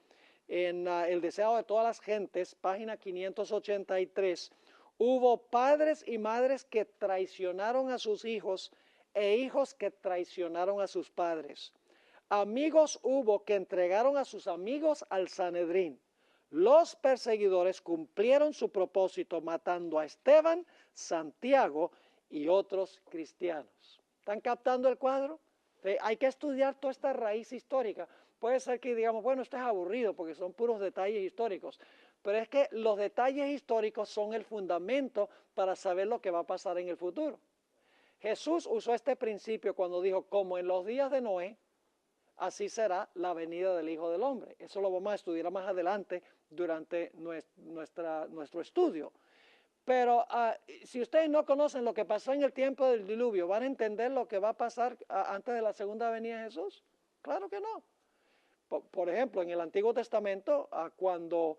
en El deseo de todas las gentes, página 583. Hubo padres y madres que traicionaron a sus hijos e hijos que traicionaron a sus padres. Amigos hubo que entregaron a sus amigos al Sanedrín. Los perseguidores cumplieron su propósito matando a Esteban, Santiago y otros cristianos. ¿Están captando el cuadro? Hay que estudiar toda esta raíz histórica. Puede ser que digamos, bueno, esto es aburrido porque son puros detalles históricos, pero es que los detalles históricos son el fundamento para saber lo que va a pasar en el futuro. Jesús usó este principio cuando dijo: como en los días de Noé, así será la venida del Hijo del Hombre. Eso lo vamos a estudiar más adelante durante nuestro estudio. Pero si ustedes no conocen lo que pasó en el tiempo del diluvio, ¿van a entender lo que va a pasar antes de la segunda venida de Jesús? Claro que no. Por ejemplo, en el Antiguo Testamento, cuando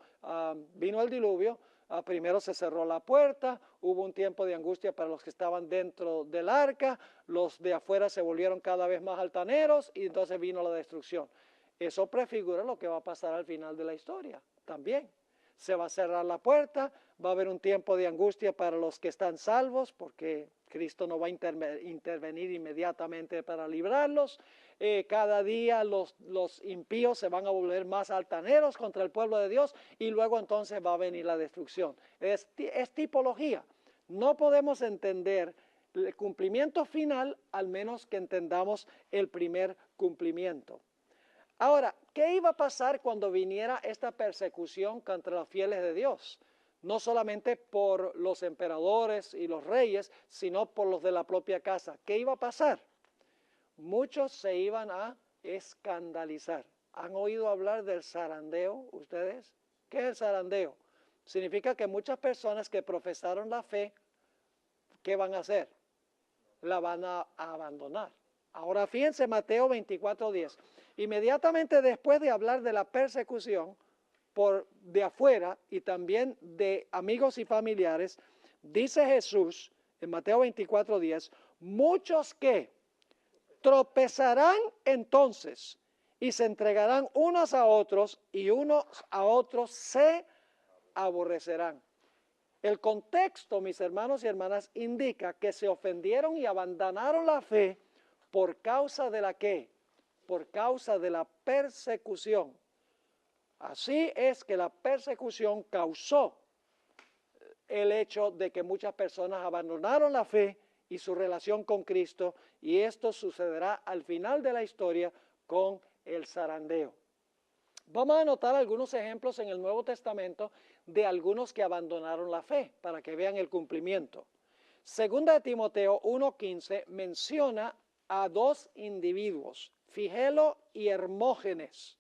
vino el diluvio, primero se cerró la puerta, hubo un tiempo de angustia para los que estaban dentro del arca, los de afuera se volvieron cada vez más altaneros y entonces vino la destrucción. Eso prefigura lo que va a pasar al final de la historia también. Se va a cerrar la puerta, va a haber un tiempo de angustia para los que están salvos, porque Cristo no va a intervenir inmediatamente para librarlos. Cada día los impíos se van a volver más altaneros contra el pueblo de Dios y luego entonces va a venir la destrucción. Es tipología. No podemos entender el cumplimiento final al menos que entendamos el primer cumplimiento. Ahora, ¿qué iba a pasar cuando viniera esta persecución contra los fieles de Dios? No solamente por los emperadores y los reyes, sino por los de la propia casa. ¿Qué iba a pasar? Muchos se iban a escandalizar. ¿Han oído hablar del zarandeo ustedes? ¿Qué es el zarandeo? Significa que muchas personas que profesaron la fe, ¿qué van a hacer? La van a abandonar. Ahora fíjense Mateo 24:10. Inmediatamente después de hablar de la persecución de afuera y también de amigos y familiares, dice Jesús en Mateo 24:10, muchos que tropezarán entonces y se entregarán unos a otros y unos a otros se aborrecerán. El contexto, mis hermanos y hermanas, indica que se ofendieron y abandonaron la fe por causa de la ¿qué? Por causa de la persecución. Así es que la persecución causó el hecho de que muchas personas abandonaron la fe y su relación con Cristo, y esto sucederá al final de la historia con el zarandeo. Vamos a anotar algunos ejemplos en el Nuevo Testamento de algunos que abandonaron la fe para que vean el cumplimiento. Segunda de Timoteo 1:15 menciona a dos individuos, Figelo y Hermógenes.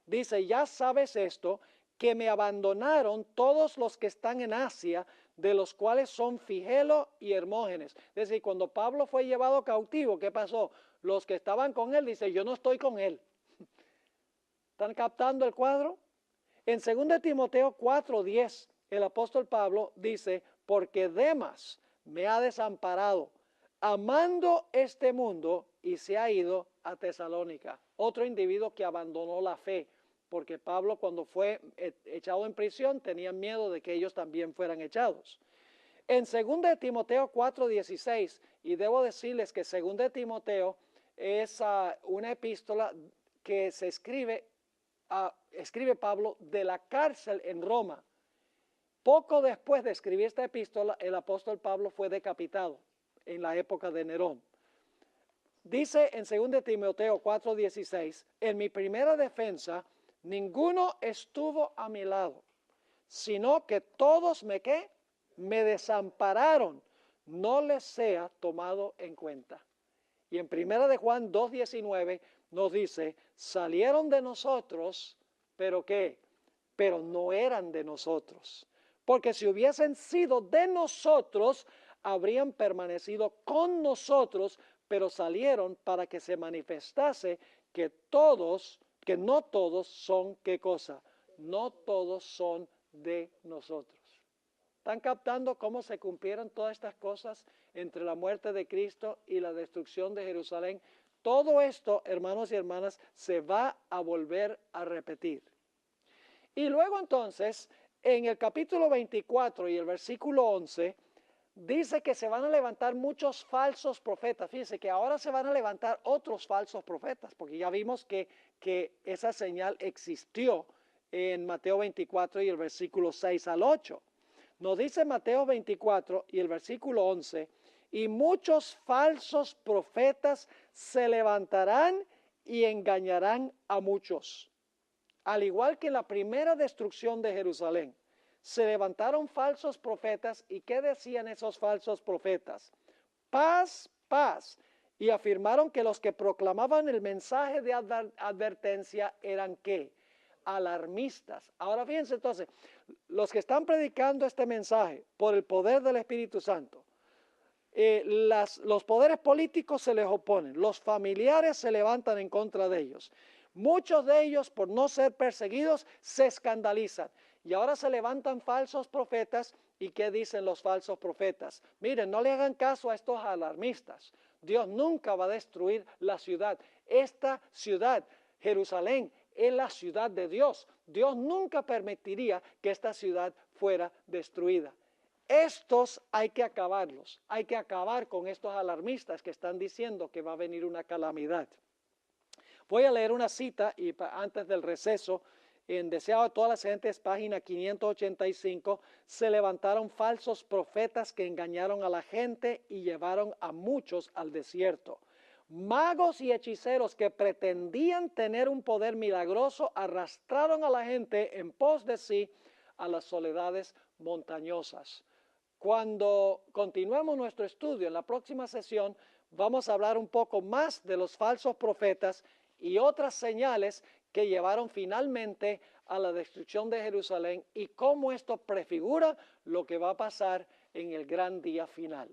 Dice: ya sabes esto, que me abandonaron todos los que están en Asia, de los cuales son Figelo y Hermógenes. Es decir, cuando Pablo fue llevado cautivo, ¿qué pasó? Los que estaban con él, dice: yo no estoy con él. ¿Están captando el cuadro? En 2 Timoteo 4:10, el apóstol Pablo dice: porque Demas me ha desamparado, amando este mundo, y se ha ido a Tesalónica. Otro individuo que abandonó la fe, porque Pablo, cuando fue echado en prisión, tenía miedo de que ellos también fueran echados. En 2 Timoteo 4:16, y debo decirles que 2 Timoteo es una epístola que se escribe Pablo de la cárcel en Roma. Poco después de escribir esta epístola, el apóstol Pablo fue decapitado. en la época de Nerón. Dice en 2 Timoteo 4:16, en mi primera defensa, ninguno estuvo a mi lado, sino que todos me desampararon, no les sea tomado en cuenta. Y en 1 de Juan 2:19 nos dice, salieron de nosotros, pero ¿qué? Pero no eran de nosotros. Porque si hubiesen sido de nosotros, habrían permanecido con nosotros, pero salieron para que se manifestase que no todos son, ¿qué cosa? No todos son de nosotros. ¿Están captando cómo se cumplieron todas estas cosas entre la muerte de Cristo y la destrucción de Jerusalén? Todo esto, hermanos y hermanas, se va a volver a repetir. Y luego entonces, en el capítulo 24 y el versículo 11, dice que se van a levantar muchos falsos profetas. Fíjense que ahora se van a levantar otros falsos profetas, porque ya vimos que esa señal existió en Mateo 24 y el versículo 6 al 8. Nos dice Mateo 24 y el versículo 11, y muchos falsos profetas se levantarán y engañarán a muchos. Al igual que en la primera destrucción de Jerusalén, se levantaron falsos profetas. ¿Y qué decían esos falsos profetas? Paz, paz. Y afirmaron que los que proclamaban el mensaje de advertencia eran ¿qué? Alarmistas. Ahora fíjense entonces, los que están predicando este mensaje por el poder del Espíritu Santo, los poderes políticos se les oponen, los familiares se levantan en contra de ellos. Muchos de ellos, por no ser perseguidos, se escandalizan. Y ahora se levantan falsos profetas. ¿Y qué dicen los falsos profetas? Miren, no le hagan caso a estos alarmistas. Dios nunca va a destruir la ciudad. Esta ciudad, Jerusalén, es la ciudad de Dios. Dios nunca permitiría que esta ciudad fuera destruida. Estos hay que acabarlos. Hay que acabar con estos alarmistas que están diciendo que va a venir una calamidad. Voy a leer una cita y antes del receso, en Deseado de todas las gentes, página 585, se levantaron falsos profetas que engañaron a la gente y llevaron a muchos al desierto. Magos y hechiceros que pretendían tener un poder milagroso arrastraron a la gente en pos de sí a las soledades montañosas. Cuando continuemos nuestro estudio en la próxima sesión, vamos a hablar un poco más de los falsos profetas y otras señales que llevaron finalmente a la destrucción de Jerusalén y cómo esto prefigura lo que va a pasar en el gran día final.